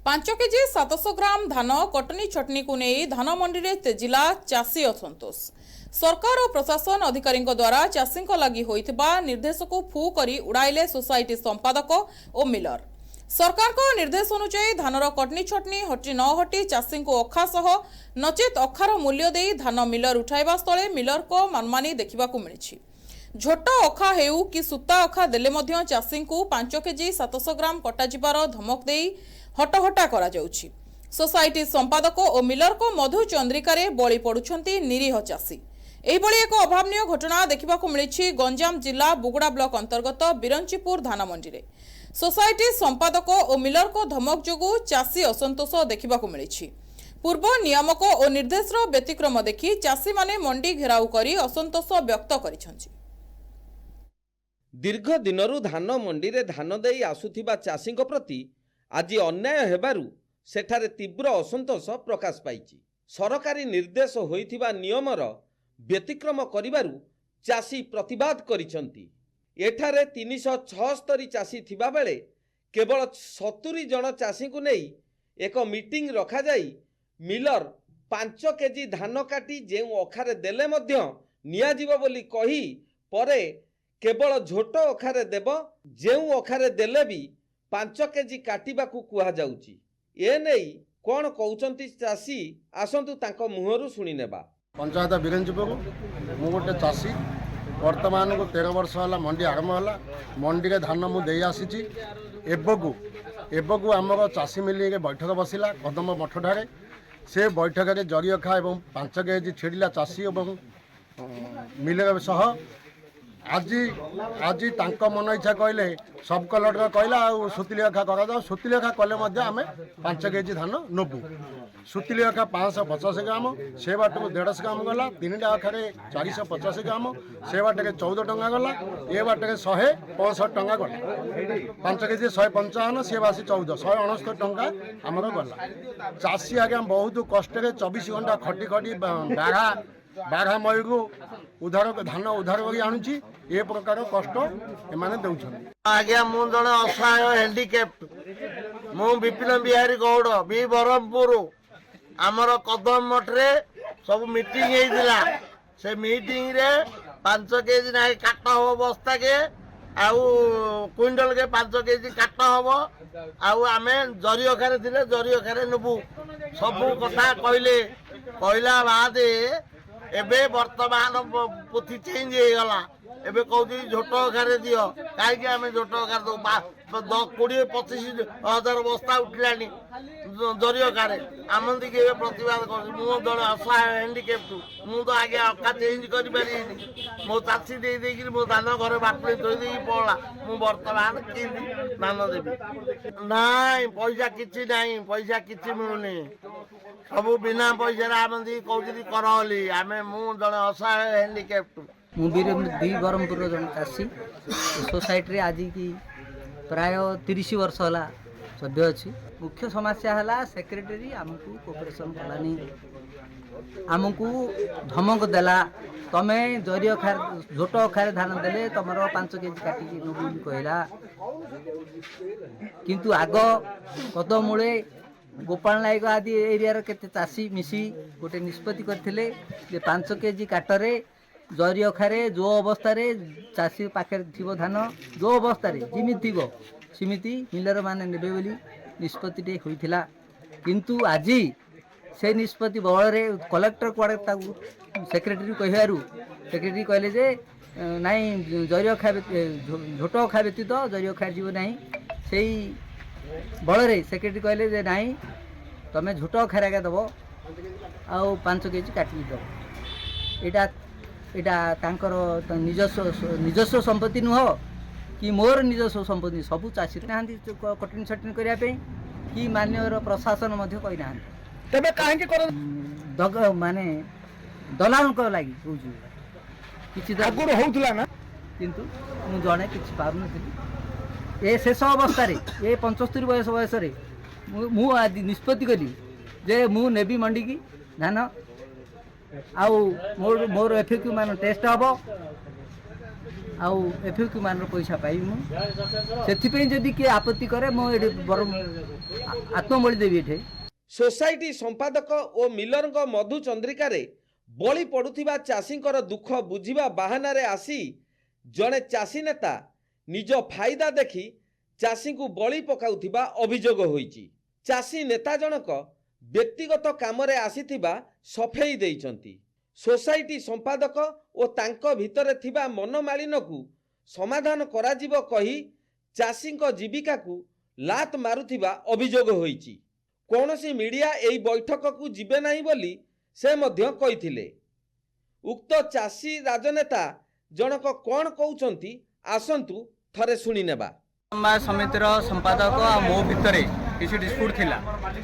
5 KG 700 ग्राम धान कटनी छटनी को नहीं धान मंडी में तेजिला चाषी असंतोष। सरकार और प्रशासन अधिकारी द्वारा चाषी लगी होइथिबा निर्देश को फू करी उड़ाइले सोसाइटी संपादक और मिलर। सरकार को निर्देश अनुसार धानर कटनी छटनी हटी न हटी चाषी को अखा सह नचेत अखार मूल्य दे धान मिलर उठाइबा स्थले मिलर को मनमानी देखा मिली। झोट अखा हेउ कि सूता अखा देले मध्य चाषी को 5 केजी 700 ग्राम कटा जिबार धमक दे हटहटा करा जाउछि। सोसाइटी संपादक और मिलर को मधु चंद्रिकार बलि पड़ुछंती निरीह चाषी। एहिभଳି एक अभावनीय घटना देखा मिली गंजाम जिला बुगुड़ा ब्लॉक अंतर्गत बिरंचीपुर धान मंडी रे। सोसाइटी संपादक और मिलर को धमक जोगु चाषी असंतोष देखा मिली। पूर्व नियामक और निर्देश व्यतिक्रम देखि चाषी माने मंडी घेराव करी असंतोष व्यक्त करिसंछि। दीर्घ दिनरू धान मंडी रे धान देई आसुथिबा चाषीଙ୍କ प्रति आज अन्याय हेबारु सेठारे तीव्र असंतोष प्रकाश पाइछि। सरकारी निर्देश होइथिबा नियमर व्यतिक्रम करिबारु चाषी प्रतिवाद करिसंती। एठारे 376 चाषी थिबा बेले केवल 70 जन चाषी को नहीं एक मीटिंग रखा जाई मिलर 5 केजी धान काटी जेउ अखारे देले मध्य निया जीव बोली कही परे केवल झोट अखारे देव जेउ अखारे देले भी 5 केजी काटिबा को कुहा जाउची। ए नै कोन कहउचंती चाषी आसंतु तांको मुहरु सुनी नेबा। पंचायत बिरंजपुर मु गोटे चाषी वर्तमान को 13 वर्ष होला मंडी आरंभ होला। मंडी के धान मु देई आसीची। एबकु आमर चाषी मिली के बैठक बसिला कदम मठ ठारे। से बैठक रे जरियखा एवं 5 केजी छिड़िला चाषी एवं मिलर सह आज तांको मन इच्छा कहले सब कलर कहला सुतिलेखा करा सुतिलेखा कले आम 5 केजी धान नबू। सुतिलेखा 550 ग्राम से बाट को 150 ग्राम गला। 3टा अखारे 450 ग्राम से बाट के 14 टंका गला। ए बाट के 165 टंका गला। 5 केजी 155 से बासी 14 169 टंका आमर गला। चाषी आज्ञा बहुत कष्ट 24 घंटा खटी खटी बाघा मई को उधार धान उधार कर आणुची। ए प्रकार कष्ट एमाने देउछन। आज्ञा मु जने असहाय हैंडीकैप्ट मु विपिन बिहारी गौड़ बी बरहमपुर आमर कदम मठ रे सब मीटिंग हेइदिला। से मीटिंग रे 5 केजी ना काट हो बस्ता के आउ क्विंटल के 5 केजी काट हो आउ आमे जरियो खारे थिले जरियो खारे नबु सब कथा कहला बाद एबे वर्तमान पोथी चेंज हो गला। एबे कहती झोट अखारे दियो कहीं आम झोट अखार दो 20-25 हजार बस्ता उठिलानी जरियो अखारे आम दिखे प्रतिवाद कर। मु जड़े असहाय हैंडीकैप्ट मु तो आगे अखा चेंज कर मो चाषी दे मो धान घर बाटले थोड़ी पड़ा मु वर्तमान कि धान देवी नाई पैसा किछि नाई पैसा किछि मिलुनी सब बिना पैसा आम कहते कर आम मु जड़े असहाय हैंडीकैप्ट मु बी बरहमपुर जन चाषी सोसाइटी रे आज की प्राय 30 वर्ष होला सभ्य अच्छी। मुख्य समस्या है सेक्रेटरी आमको कोऑपरेशन कलानी आमको धमक देला तमे जरियो खार झोट अखारे धान देले तुमर 5 केजी काटिकी नबू कहला। किंतु आग कदम मूले गोपाल नायक आदि एरिया केते चाषी मिसी गोटे निष्पत्ति करथिले जे 5 केजी काटरे जरी अखारे जो अवस्था रे चाषी पाखे थी धान जो अवस्था जिमी थी सिमिति मिलर माने नेबे बोली निष्पत्ति होइथिला। किंतु आज से निष्पत्ति बल रे कलेक्टर कुआडे सेक्रेटरी कहबारू सेक्रेटरी कहले जे नाई जरी अखा झोट अखा व्यतीत जरी अखा जीव नाही। सेई बल रे सेक्रेटरी कहले जे नाई तमे झोट अखारे आगे दबो आउ 5 केजी काटी दबो। एटा तांकर निजस्व संपत्ति नुह कि मोर निजस्व संपत्ति सबू चाषी ना कटिन छटिन करने कि मान्यर प्रशासन कही ना माने दलाल लगी किसी ना किंतु मु जड़े कि पार ए शेष अवस्था ए 75 बयस मु आज निष्पत्ति कली जे मु नेबी मंडी की धान आउ मोर एफएक्यू मान टेस्ट हम आउ एफएक्यू मान पैसा पाइबी मु से जदि किए आपत्ति करे मो बर आत्मबली देवी एठे सोसाइटी संपादक और मिलर मधु चंद्रिकारे बली पड़ुथिबा चाषींकर दुख बुझिबा बाहानारे आसी जड़े चाषी नेता निज फायदा देखी चाषी को बली पकाउथिबा अभियोग होईची। चाषी नेता जनक व्यक्तिगत कामरे आसीथिबा सफेई देइचंती। सोसाइटी संपादक और तांको भितरे थिबा मनमालिन को समाधान कराजिबो कही चाषींको जीविका को लात मारुथिबा अभियोग होईची। कौनसी मीडिया एई बैठक को जिबे नहीं बोली से मध्य कहिथिले। उक्त चाषी राजनेता जनक कौन कहउचंती आसंतु थरे सुनी नेबा। समवाय समितिर संपादक आ मो भितरे किसी डिस्प्यूट थिला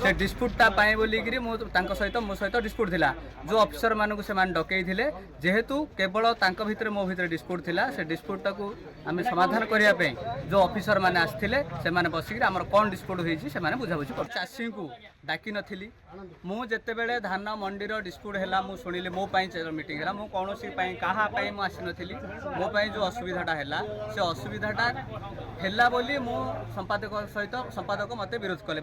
से डिस्प्यूटा पाए बोलिकी मो तांको सहित मो सहित डिस्प्यूट थिला जो ऑफिसर मानक से मान डकई थिले जेहेतु केवल तांको भितरे मो भितरे डिस्प्यूट थिला से डिस्प्यूटा को आमे समाधान करिया पे जो ऑफिसर माने आस्थिले से माने बसिकी हमर कोन डिस्प्यूट होईची से माने बुझाबुझी कर चाषी को डाकी नथिली मु जेते बेले धान मंडीर डिस्प्यूट हैला मु सुनिले मो पई मीटिंग हैला मु कोनोसी पई काहा पई मु आसी नथिली मो पई जो असुविधाटा हैला से असुविधाटा हैला बोली मु संपादक सहित संपादक मते विरोध कले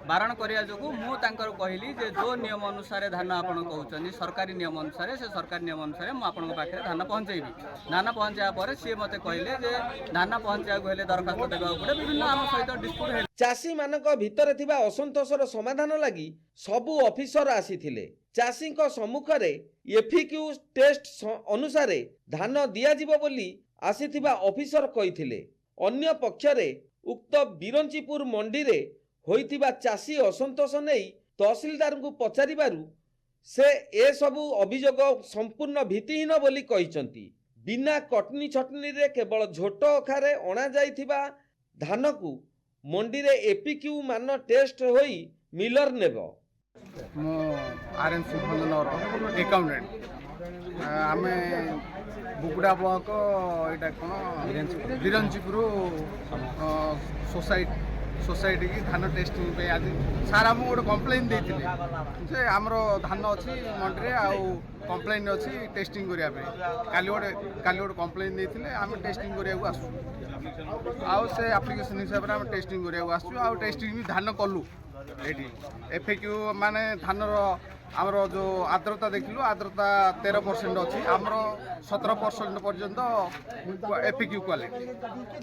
बारण करिया जोगु मु तांकर कहली जे जो नियम अनुसार धान आपण कहउचनी सरकारी नियम अनुसार से सरकारी नियम अनुसार मु आपन पाखे धान पहुंचेबी धान पहुंचा पर सी मते कहले जे धान पहुंचा हेले दरखास्त देबा पड़े विभिन्न आम सहित डिस्प्यूट है। चाषी मानक भितर थिबा असंतोषर समाधान लगी सबु ऑफिसर आसीथिले। चाषींको सम्मुखरे एफिक्यू टेस्ट अनुसार धान दिया जिवो बोली आसीथिबा ऑफिसर कहिथिले। अन्य पक्षरे उक्त बिरंचीपुर मंडी रे होइथिबा चाषी असंतोष नहीं तहसीलदार को पचारिबारु से ए सबु अभियोग संपूर्ण भित्तिहीन बोली कहिसंती। बिना कटनी छटनी रे केवल झोट अखारे अणा जाइथिबा धान को मंडी रे एपीक्यू मान टेस्ट होई मिलर नेबो। मो आरएनसी भंजनर अकाउंटेंट आमे बुकुड़ा ब्लॉक एटा कोन बिरंचीपुर सोसाइटी की धान टेस्टिंग पे आज सार आम गोटे कम्प्लेन देते जे आमर धान अच्छी मंडी में आउ कम्प्लेन अच्छी टेस्टिंग करने काली गोटे कम्प्लेन देते आम टेस्टिंग करने आसु आउ से एप्लिकेशन हिसाब से आम टेस्टिंग करने आसु आउ टेस्टिंग भी धान कलु ये एफएक्यू माने धानर आमर जो आर्द्रता देखिलु आर्द्रता 13% अच्छी आमर 17% पर्यंत एफएक्यू क्वालिटी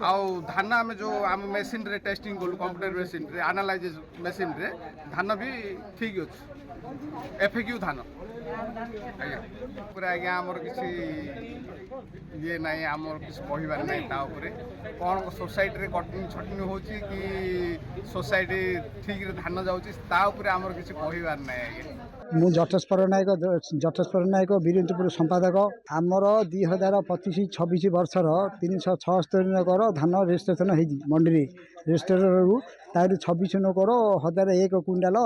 आउ धान आम जो आम मेसीन रे टेस्टिंग कलु कंप्यूटर मेसीन रे एनालाइज मेसीन रे धान भी ठीक अच्छे एफएक्यू धान आज्ञा पूरा आज्ञा आमर किसी ये ना आमर किसी कहबार ना कौन सोसाइटी रे कटनी छटनी हो कि सोसाइटी ठीक रे धान जाऊँगी आमर किसी कहबार ना आज्ञा मु जटेश्वर नायक बिरंचीपुर संपादक आमर 2025-26 वर्षर 376 नकर धान रेजिस्ट्रेशन होती मंडी रेजिस्ट्रेटर तार 26 नकर 1001 क्विंटाल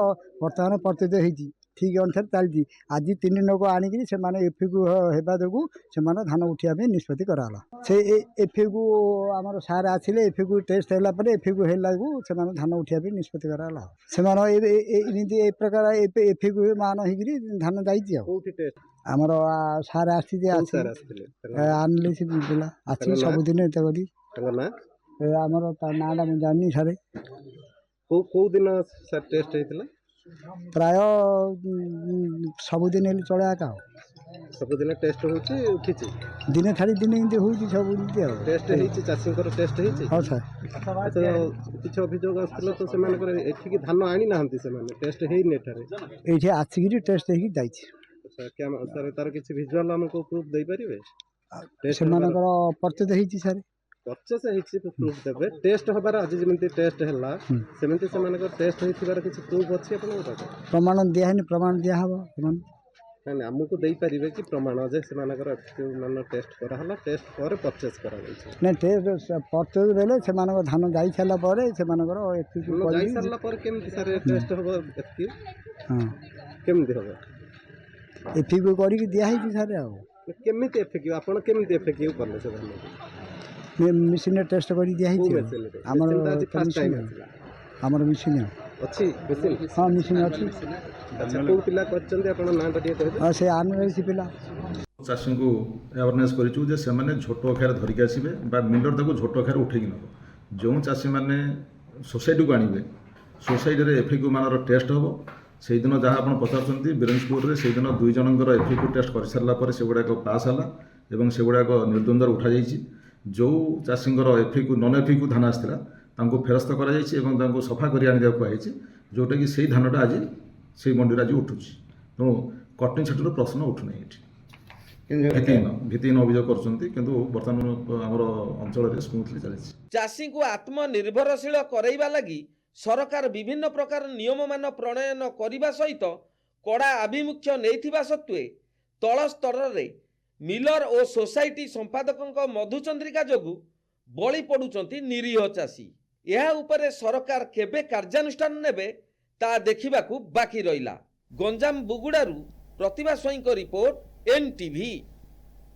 बर्तमान प्रत्युत होती ठीक अनुसार चलती आज 3 नक आणिक से एफएक्यू होगा जो से धान उठाइबा निष्पत्ति कराला से एफएक्यू आमर सार आसिले एफएक्यू टेस्ट है एफएक्यू है धान उठाइबा निष्पत्ति कराला से प्रकार एफएक्यू मान होगी धान जाइए आमर सार आनले पिला आसी सबुदिन आमर नाटा मुझे जानी सारे दिन सर टेस्ट होता प्राय सबुदिन चले आका सबुदिन टेस्ट होती दिने छाड़ी दिन एमती हो सब टेस्ट होती चाषी टेस्ट होती हाँ सर किसी अभियोग आसला तो से धान आनी ना टेस्ट होने ये आसिक टेस्ट हो सर तार किसी विजुआल आमको प्रूफ दे पारे से प्रत्युत होती सर परचेस प्रूफ देवे टेस्ट हबार आज जमी टेस्ट है सेमती से टेस्ट होबार किसी प्रूफ अच्छी प्रमाण दिहनी प्रमाण दिहब ना आमको दे पारे कि प्रमाण जे से मान टेस्ट कराला टेस्ट पर परचेस करा ना टेस्ट परचेस बेले से धान जाई सारा पर से जाई सारा पर केमती सर टेस्ट हम एफक्यू हां केमती हम एफक्यू करी दिखाई सारे आ केमती एफक्यू आपन केमती एफक्यू करले से धान मेसीन टेस्ट कर दिखाई आमर मेसीन अच्छी मेसीन हाँ मेसीन अच्छी अच्छा को पिला करछन आपण नाम टिके कहबे हां से आन रही पिला ଚାଷୀଙ୍କୁ ଆୱାରନେସ୍ କରିଛୁ ଯେ ସେମାନେ ଝୋଟ ଅଖାରେ ଧରିକି ଆସିବେ ବା ମିଲର ତାକୁ ଝୋଟ ଅଖାରେ ଉଠେଇକି ନେବ। ଯେଉଁ ଚାଷୀମାନେ ସୋସାଇଟିକୁ ଆଣିବେ ସୋସାଇଟିରେ ଏଫିକ୍ୟୁ ମାନର ଟେଷ୍ଟ ହେବ। ସେଇଦିନ ଯାହା ଆପଣ ପଚାରୁଛନ୍ତି ବିରଞ୍ଜପୁରରେ ସେଇଦିନ 2 ଜଣଙ୍କର ଏଫିକ୍ୟୁ ଟେଷ୍ଟ କରିସାରିଲା ପରେ ସେଗୁଡ଼ାକ ପାସ୍ ହେଲା ଏବଂ ସେଗୁଡ଼ାକ ନିର୍ଦ୍ୱନ୍ଦରେ ଉଠାଯାଇଛି। ଯେଉଁ ଚାଷୀଙ୍କର ଏଫିକ୍ୟୁ ନନ୍ ଏଫିକ୍ୟୁ ଧାନ ଆସିଥିଲା ତାଙ୍କୁ ଫେରସ୍ତ କରାଯାଇଛି ଏବଂ ତାଙ୍କୁ ସଫା କରି ଆଣିବାକୁ କୁହାଯାଇଛି, ଯେଉଁଟାକି ସେଇ ଧାନଟା ଆଜି ସେଇ ମଣ୍ଡିରେ ଆଜି ଉଠୁଛି। ତେଣୁ କଟନୀ ଛଟିର ପ୍ରଶ୍ନ ଉଠୁନାହିଁ ଏଠି। ଭିତ୍ତିହୀନ ଅଭିଯୋଗ କରୁଛନ୍ତି, କିନ୍ତୁ ବର୍ତ୍ତମାନ ଆମର ଅଞ୍ଚଳରେ ସ୍ମୁଥଲି ଚାଲିଛି। ଚାଷୀଙ୍କୁ ଆତ୍ମନିର୍ଭରଶୀଳ କରାଇବା ଲାଗି ସରକାର ବିଭିନ୍ନ ପ୍ରକାର ନିୟମମାନ ପ୍ରଣୟନ କରିବା ସହିତ କଡ଼ା ଆଭିମୁଖ୍ୟ ନେଇଥିବା ସତ୍ତ୍ୱେ ତଳ ସ୍ତରରେ ମିଲର ଓ ସୋସାଇଟି ସମ୍ପାଦକଙ୍କ ମଧୁଚନ୍ଦ୍ରିକା ଯୋଗୁଁ ବଳି ପଡ଼ୁଛନ୍ତି ନିରୀହ ଚାଷୀ। ଏହା ଉପରେ ସରକାର କେବେ କାର୍ଯ୍ୟାନୁଷ୍ଠାନ ନେବେ ତାହା ଦେଖିବାକୁ ବାକି ରହିଲା। ଗଞ୍ଜାମ ବୁଗୁଡ଼ାରୁ ପ୍ରତିଭା ସ୍ୱାଇଁଙ୍କ ରିପୋର୍ଟ, NTV।